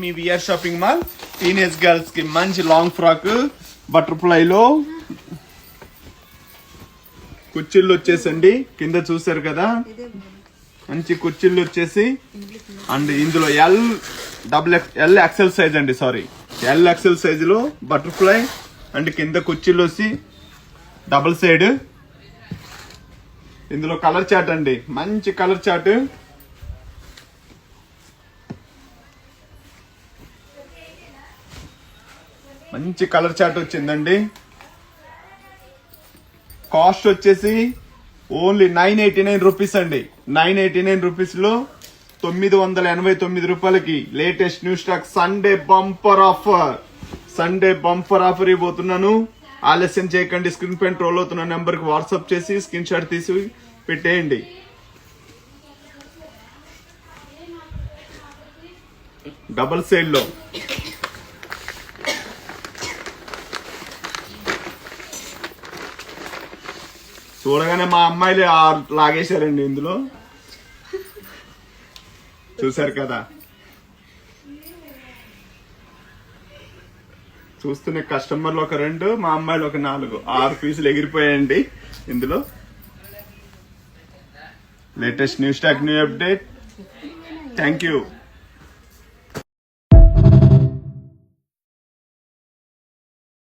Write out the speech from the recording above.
మీ VR shopping mall teenage girls కి మంచి long frock butterfly లో కుర్చీళ్ళు వచ్చేసండి. కింద చూసారు కదా, మంచి కుర్చీళ్ళు వచ్చేసి అండ్ ఇందులో ఎల్ ఎక్సెల్ సైజ్ అండి, సారీ ఎల్ ఎక్సెల్ సైజ్ లో బటర్ఫ్లై అండ్ కింద కుర్చీళ్ళు వచ్చి డబుల్ సైడ్. ఇందులో కలర్ చార్ట్ అండి, మంచి కలర్ చార్ట్. మంచి కలర్ చార్ట్ వచ్చిందండి. కాస్ట్ వచ్చేసి ఓన్లీ 989 రూపీస్ అండి. 989 రూపీస్ లో 989 రూపాయలకి latest new stock Sunday bumper offer. Sunday bumper offer ఇవ్వబోతున్నాను. ఆలస్యం చేయకండి. స్క్రీన్ పైన ట్రోల్ అవుతున్న నెంబర్ కి వాట్సాప్ చేసి స్క్రీన్ షాట్ తీసి పెట్టేయండి. డబుల్ సైడ్ లో చూడగానే మా అమ్మాయిలు లాగేశారండి. ఇందులో చూసారు కదా, చూస్తున్న కస్టమర్లు ఒక 2, మా అమ్మాయిలు ఒక 4, 6 పీసులు ఎగిరిపోయాయండి. ఇందులో latest new stock, new update. Thank you.